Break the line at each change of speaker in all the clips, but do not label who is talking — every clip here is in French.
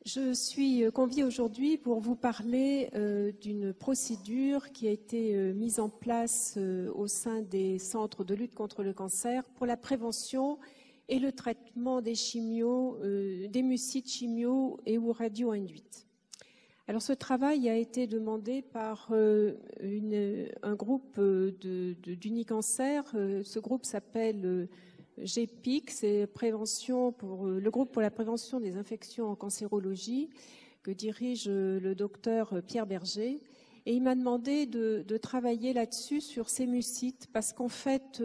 Je suis conviée aujourd'hui pour vous parler d'une procédure qui a été mise en place au sein des centres de lutte contre le cancer pour la prévention et le traitement des des mucites chimio et ou radio-induites. Alors ce travail a été demandé par un groupe d'Unicancer. Ce groupe s'appelle GPIC, c'est le groupe pour la prévention des infections en cancérologie que dirige le docteur Pierre Berger. Et il m'a demandé de travailler là-dessus sur ces mucites parce qu'en fait,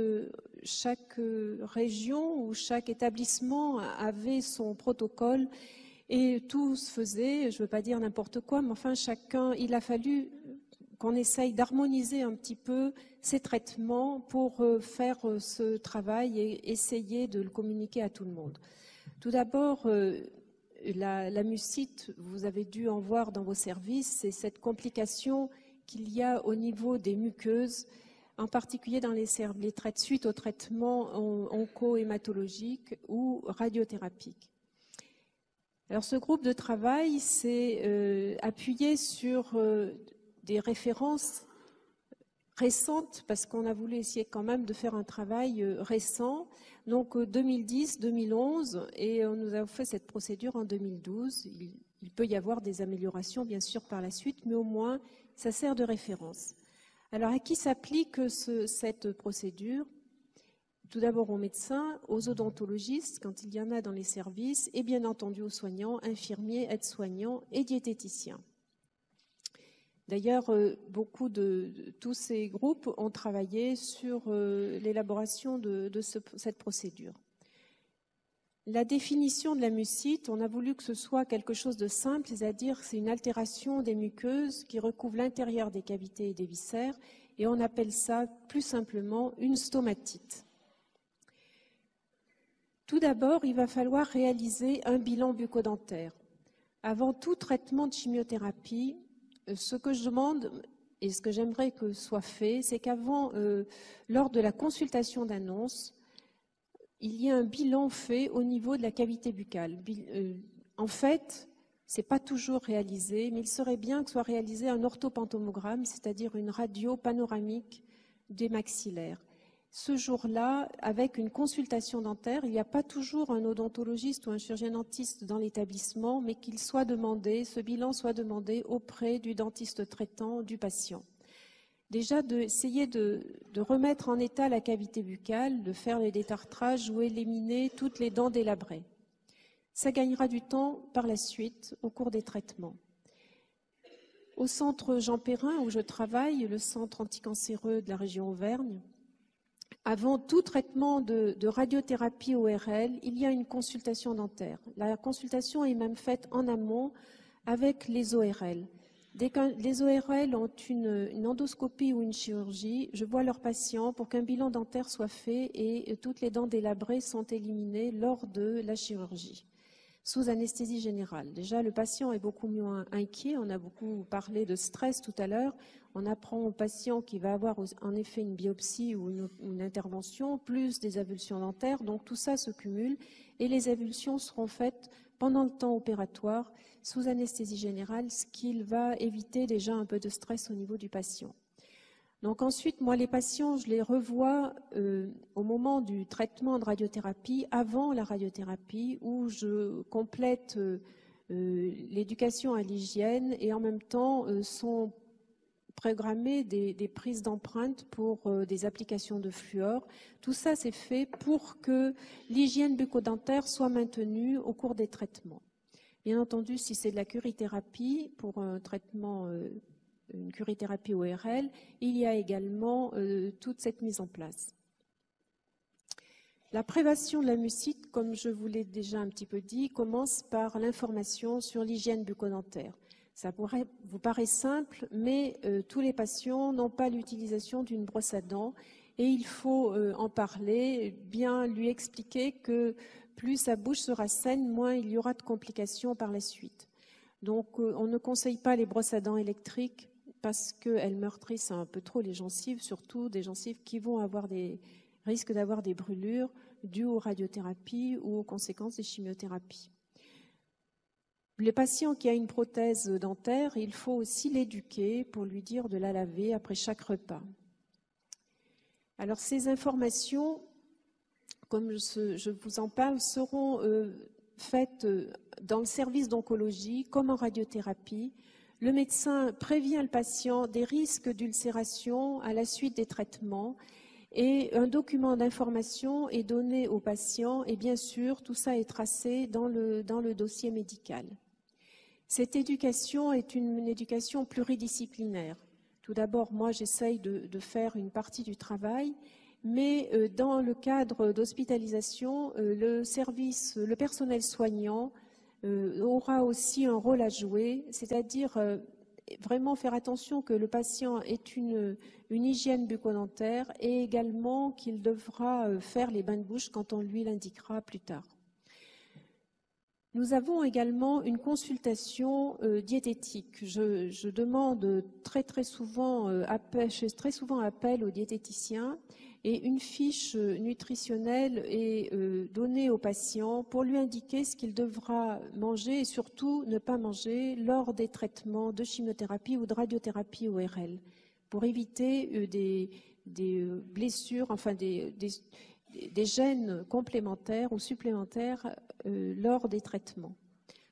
chaque région ou chaque établissement avait son protocole et tout se faisait, je ne veux pas dire n'importe quoi, mais enfin il a fallu qu'on essaye d'harmoniser un petit peu ces traitements pour faire ce travail et essayer de le communiquer à tout le monde. Tout d'abord, la mucite, vous avez dû en voir dans vos services, c'est cette complication qu'il y a au niveau des muqueuses, en particulier dans suite au traitement onco-hématologique ou radiothérapique. Alors ce groupe de travail s'est appuyé sur des références récentes, parce qu'on a voulu essayer quand même de faire un travail récent, donc 2010-2011, et on nous a fait cette procédure en 2012. Il peut y avoir des améliorations, bien sûr, par la suite, mais au moins, ça sert de référence. Alors, à qui s'applique cette procédure ? Tout d'abord aux médecins, aux odontologistes, quand il y en a dans les services, et bien entendu aux soignants, infirmiers, aides-soignants et diététiciens. D'ailleurs, beaucoup de tous ces groupes ont travaillé sur l'élaboration de cette procédure. La définition de la mucite, on a voulu que ce soit quelque chose de simple, c'est-à-dire c'est une altération des muqueuses qui recouvre l'intérieur des cavités et des viscères, et on appelle ça plus simplement une stomatite. Tout d'abord, il va falloir réaliser un bilan bucco-dentaire. Avant tout traitement de chimiothérapie, ce que je demande et ce que j'aimerais que soit fait, c'est qu'avant, lors de la consultation d'annonce, il y ait un bilan fait au niveau de la cavité buccale. En fait, ce n'est pas toujours réalisé, mais il serait bien que soit réalisé un orthopantomogramme, c'est-à-dire une radio panoramique des maxillaires. Ce jour-là, avec une consultation dentaire, il n'y a pas toujours un odontologiste ou un chirurgien dentiste dans l'établissement, mais ce bilan soit demandé auprès du dentiste traitant du patient. Déjà, d'essayer de remettre en état la cavité buccale, de faire les détartrages ou éliminer toutes les dents délabrées. Ça gagnera du temps par la suite au cours des traitements. Au centre Jean Perrin, où je travaille, le centre anticancéreux de la région Auvergne, avant tout traitement de radiothérapie ORL, il y a une consultation dentaire. La consultation est même faite en amont avec les ORL. Dès que les ORL ont une endoscopie ou une chirurgie, je vois leurs patients pour qu'un bilan dentaire soit fait et toutes les dents délabrées sont éliminées lors de la chirurgie, sous anesthésie générale. Déjà, le patient est beaucoup moins inquiet. On a beaucoup parlé de stress tout à l'heure. On apprend au patient qu'il va avoir en effet une biopsie ou une intervention, plus des avulsions dentaires. Donc tout ça se cumule et les avulsions seront faites pendant le temps opératoire sous anesthésie générale, ce qui va éviter déjà un peu de stress au niveau du patient. Donc ensuite, moi, les patients, je les revois au moment du traitement de radiothérapie, avant la radiothérapie, où je complète l'éducation à l'hygiène et en même temps sont programmées des prises d'empreintes pour des applications de fluor. Tout ça, c'est fait pour que l'hygiène bucco-dentaire soit maintenue au cours des traitements. Bien entendu, si c'est de la curithérapie pour un traitement une curithérapie ORL, il y a également toute cette mise en place. La prévention de la mucite, comme je vous l'ai déjà un petit peu dit, commence par l'information sur l'hygiène bucco-dentaire. Ça vous paraît simple, mais tous les patients n'ont pas l'utilisation d'une brosse à dents et il faut en parler, bien lui expliquer que plus sa bouche sera saine, moins il y aura de complications par la suite. Donc on ne conseille pas les brosses à dents électriques parce qu'elles meurtrissent un peu trop les gencives, surtout des gencives qui vont risquent d'avoir des brûlures dues aux radiothérapies ou aux conséquences des chimiothérapies. Le patient qui a une prothèse dentaire, il faut aussi l'éduquer pour lui dire de la laver après chaque repas. Alors ces informations, comme je vous en parle, seront faites dans le service d'oncologie comme en radiothérapie. Le médecin prévient le patient des risques d'ulcération à la suite des traitements et un document d'information est donné au patient et bien sûr tout ça est tracé dans le dossier médical. Cette éducation est une éducation pluridisciplinaire. Tout d'abord, moi j'essaye de faire une partie du travail, mais dans le cadre d'hospitalisation, le personnel soignant aura aussi un rôle à jouer, c'est-à-dire vraiment faire attention que le patient ait une hygiène bucco-dentaire et également qu'il devra faire les bains de bouche quand on lui l'indiquera plus tard. Nous avons également une consultation diététique. Je demande très souvent appel aux diététiciens et une fiche nutritionnelle est donnée au patient pour lui indiquer ce qu'il devra manger et surtout ne pas manger lors des traitements de chimiothérapie ou de radiothérapie ORL pour éviter des blessures, enfin des gènes complémentaires ou supplémentaires lors des traitements.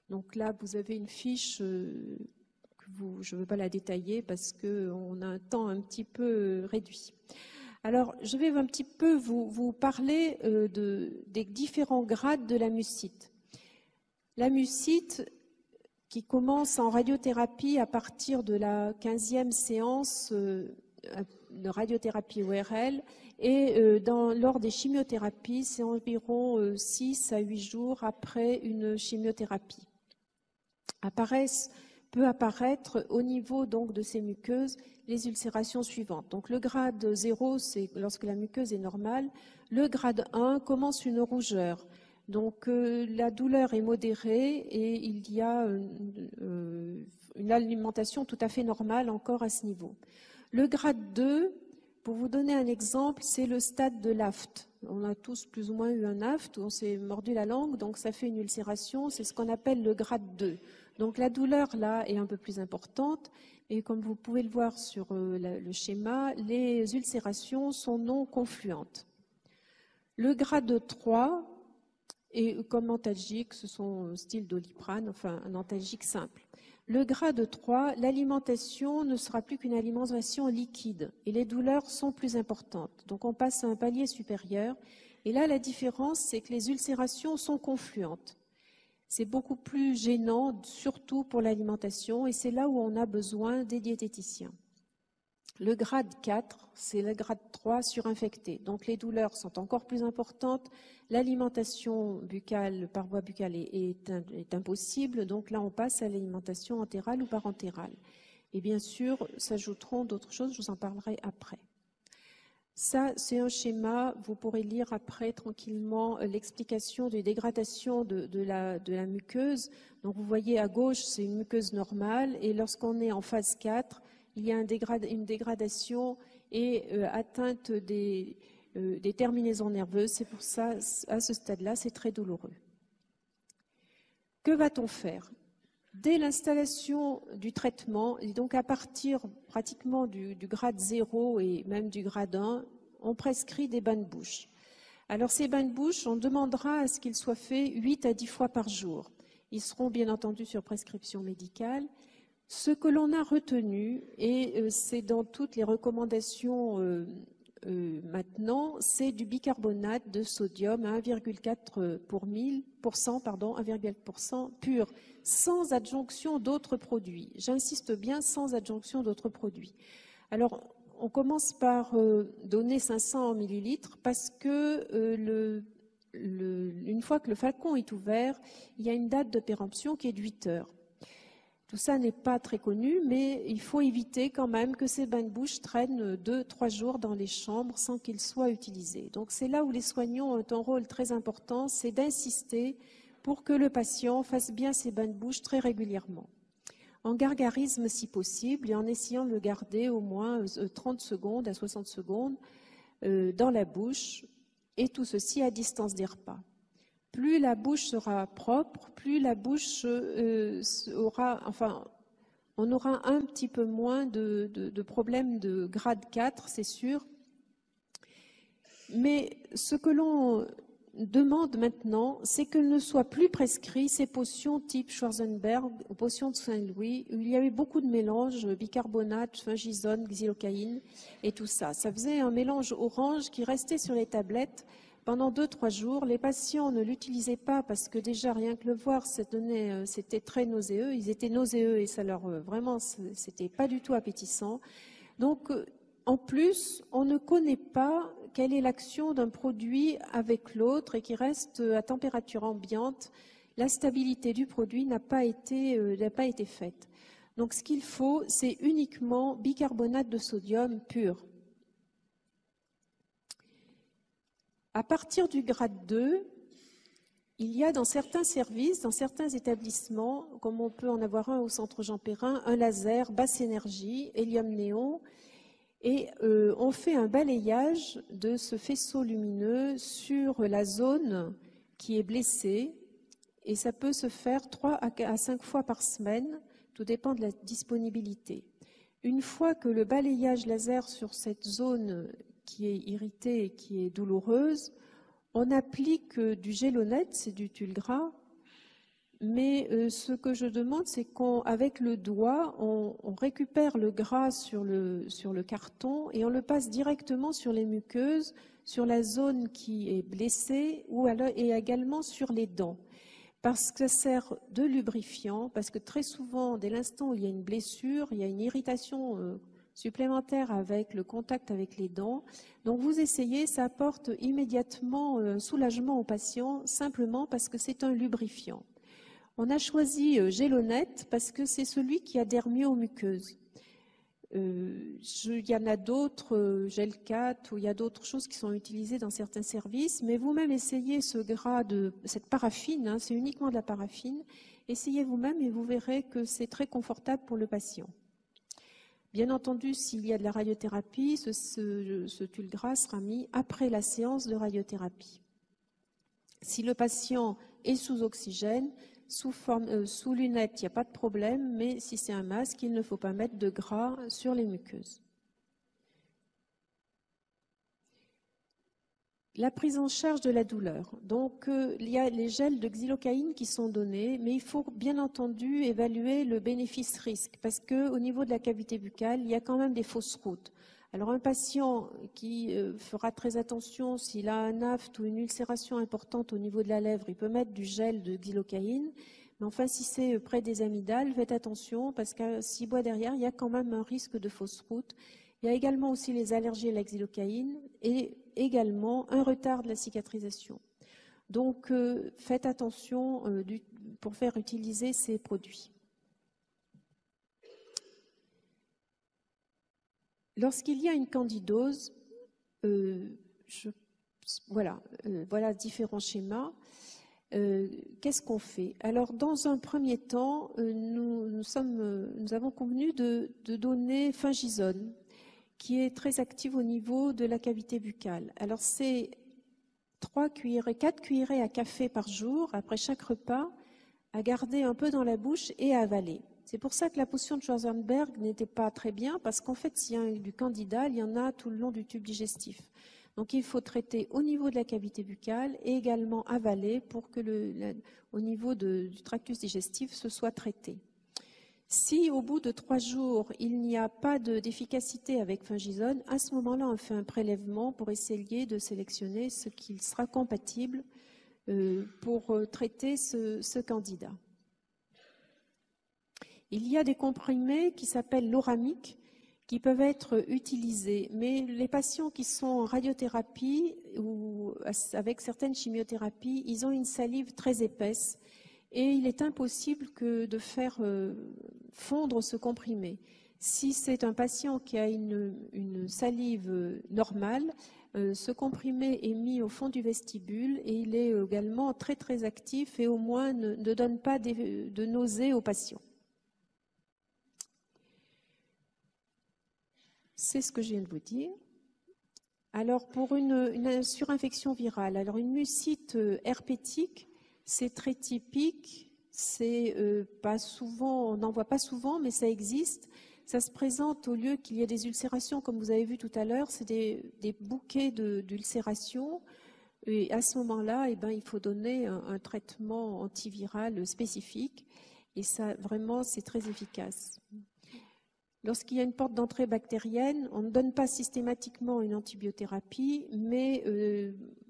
Donc là, vous avez une fiche je ne veux pas la détailler parce qu'on a un temps un petit peu réduit. Alors, je vais un petit peu vous parler des différents grades de la mucite. La mucite, qui commence en radiothérapie à partir de la 15e séance de radiothérapie ORL, et lors des chimiothérapies, c'est environ 6 à 8 jours après une chimiothérapie. Peut apparaître au niveau donc de ces muqueuses les ulcérations suivantes. Donc le grade 0, c'est lorsque la muqueuse est normale. Le grade 1 commence une rougeur. Donc la douleur est modérée et il y a une alimentation tout à fait normale encore à ce niveau. Le grade 2, pour vous donner un exemple, c'est le stade de l'aft. On a tous plus ou moins eu un aft, on s'est mordu la langue, donc ça fait une ulcération, c'est ce qu'on appelle le grade 2. Donc la douleur là est un peu plus importante et comme vous pouvez le voir sur le schéma, les ulcérations sont non confluentes. Le grade 3 est comme antalgique, ce sont style Doliprane, enfin un antalgique simple. Le grade 3, l'alimentation ne sera plus qu'une alimentation liquide et les douleurs sont plus importantes. Donc on passe à un palier supérieur et là la différence c'est que les ulcérations sont confluentes. C'est beaucoup plus gênant, surtout pour l'alimentation, et c'est là où on a besoin des diététiciens. Le grade 4, c'est le grade 3 surinfecté. Donc les douleurs sont encore plus importantes, l'alimentation buccale, par voie buccale est impossible, donc là on passe à l'alimentation entérale ou parentérale. Et bien sûr, s'ajouteront d'autres choses, je vous en parlerai après. Ça, c'est un schéma, vous pourrez lire après tranquillement l'explication des dégradations de la muqueuse. Donc vous voyez à gauche, c'est une muqueuse normale et lorsqu'on est en phase 4, il y a une dégradation et atteinte des terminaisons nerveuses. C'est pour ça, à ce stade-là, c'est très douloureux. Que va-t-on faire ? Dès l'installation du traitement, et donc à partir pratiquement du grade 0 et même du grade 1, on prescrit des bains de bouche. Alors ces bains de bouche, on demandera à ce qu'ils soient faits 8 à 10 fois par jour. Ils seront bien entendu sur prescription médicale. Ce que l'on a retenu, et c'est dans toutes les recommandations maintenant, c'est du bicarbonate de sodium à 1,4 pour 100%, 1,4% pur, sans adjonction d'autres produits. J'insiste bien, sans adjonction d'autres produits. Alors, on commence par donner 500 millilitres parce que une fois que le flacon est ouvert, il y a une date de péremption qui est de 8 heures. Tout ça n'est pas très connu, mais il faut éviter quand même que ces bains de bouche traînent 2-3 jours dans les chambres sans qu'ils soient utilisés. Donc c'est là où les soignants ont un rôle très important, c'est d'insister pour que le patient fasse bien ses bains de bouche très régulièrement. En gargarisme si possible et en essayant de le garder au moins 30 secondes à 60 secondes dans la bouche et tout ceci à distance des repas. plus la bouche sera propre, plus la bouche on aura un petit peu moins de problèmes de grade 4, c'est sûr. Mais ce que l'on demande maintenant, c'est qu'il ne soit plus prescrit ces potions type Schwarzenberg ou potions de Saint-Louis, où il y avait beaucoup de mélanges, bicarbonate, fungizone, xylocaïne et tout ça. Ça faisait un mélange orange qui restait sur les tablettes pendant 2-3 jours. Les patients ne l'utilisaient pas parce que déjà rien que le voir, c'était très nauséeux. Ils étaient nauséeux et ça leur vraiment, c'était pas du tout appétissant. Donc en plus, on ne connaît pas quelle est l'action d'un produit avec l'autre et qui reste à température ambiante. La stabilité du produit n'a pas été faite. Donc ce qu'il faut, c'est uniquement bicarbonate de sodium pur. À partir du grade 2, il y a dans certains services, dans certains établissements, comme on peut en avoir un au centre Jean Perrin, un laser basse énergie, hélium-néon, et on fait un balayage de ce faisceau lumineux sur la zone qui est blessée, et ça peut se faire 3 à 5 fois par semaine, tout dépend de la disponibilité. Une fois que le balayage laser sur cette zone qui est irritée et qui est douloureuse, on applique du gélonette, c'est du tulle gras, mais ce que je demande, c'est qu'avec le doigt, on récupère le gras sur le carton et on le passe directement sur les muqueuses, sur la zone qui est blessée et également sur les dents. Parce que ça sert de lubrifiant, parce que très souvent, dès l'instant où il y a une blessure, il y a une irritation supplémentaire avec le contact avec les dents. Donc vous essayez, ça apporte immédiatement un soulagement au patient, simplement parce que c'est un lubrifiant. On a choisi gélonette parce que c'est celui qui adhère mieux aux muqueuses. Il y en a d'autres, Gelcat, ou il y a d'autres choses qui sont utilisées dans certains services, mais vous-même essayez ce gras cette paraffine, hein, c'est uniquement de la paraffine, essayez vous-même et vous verrez que c'est très confortable pour le patient. Bien entendu, s'il y a de la radiothérapie, ce tulle gras sera mis après la séance de radiothérapie. Si le patient est sous oxygène, sous lunettes, il n'y a pas de problème, mais si c'est un masque, il ne faut pas mettre de gras sur les muqueuses. La prise en charge de la douleur. Donc, il y a les gels de xylocaïne qui sont donnés, mais il faut bien entendu évaluer le bénéfice-risque, parce qu'au niveau de la cavité buccale, il y a quand même des fausses routes. Alors, un patient qui fera très attention, s'il a un aphte ou une ulcération importante au niveau de la lèvre, il peut mettre du gel de xylocaïne. Mais enfin, si c'est près des amygdales, faites attention, parce que s'il boit derrière, il y a quand même un risque de fausse route. Il y a également aussi les allergies à la xylocaïne et également un retard de la cicatrisation. Donc, faites attention pour faire utiliser ces produits. Lorsqu'il y a une candidose, voilà différents schémas. Qu'est-ce qu'on fait? Alors, dans un premier temps, nous avons convenu de donner fungizone, qui est très active au niveau de la cavité buccale. Alors, c'est 4 cuillerées à café par jour, après chaque repas, à garder un peu dans la bouche et à avaler. C'est pour ça que la potion de Schwarzenberg n'était pas très bien, parce qu'en fait, s'il y a du candida, il y en a tout le long du tube digestif. Donc, il faut traiter au niveau de la cavité buccale et également avaler pour que au niveau du tractus digestif, ce soit traité. Si au bout de 3 jours, il n'y a pas d'efficacité avec fungizone, à ce moment-là, on fait un prélèvement pour essayer de sélectionner ce qui sera compatible pour traiter ce candida. Il y a des comprimés qui s'appellent l'oramique, qui peuvent être utilisés, mais les patients qui sont en radiothérapie ou avec certaines chimiothérapies, ils ont une salive très épaisse et il est impossible de faire fondre ce comprimé. Si c'est un patient qui a une salive normale, ce comprimé est mis au fond du vestibule et il est également très très actif et au moins ne donne pas de nausées aux patients. C'est ce que je viens de vous dire. Alors, pour une surinfection virale, alors une mucite herpétique, c'est très typique, c'est pas souvent, on n'en voit pas souvent, mais ça existe. Ça se présente au lieu qu'il y ait des ulcérations, comme vous avez vu tout à l'heure, c'est des bouquets d'ulcérations. Et à ce moment-là, eh ben, il faut donner un traitement antiviral spécifique. Et ça, vraiment, c'est très efficace. Lorsqu'il y a une porte d'entrée bactérienne, on ne donne pas systématiquement une antibiothérapie, mais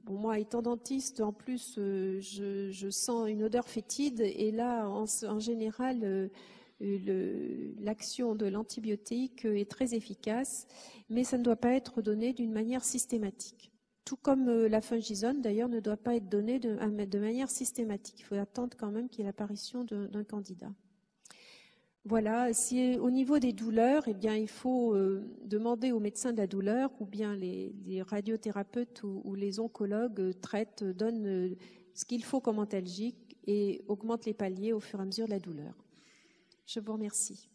bon, moi, étant dentiste, en plus, je sens une odeur fétide. Et là, en général, l'action de l'antibiotique est très efficace, mais ça ne doit pas être donné d'une manière systématique. Tout comme la fungisone, d'ailleurs, ne doit pas être donnée de manière systématique. Il faut attendre quand même qu'il y ait l'apparition d'un candidat. Voilà, si au niveau des douleurs, eh bien, il faut demander aux médecins de la douleur ou bien les radiothérapeutes ou les oncologues traitent, donnent ce qu'il faut comme antalgique et augmentent les paliers au fur et à mesure de la douleur. Je vous remercie.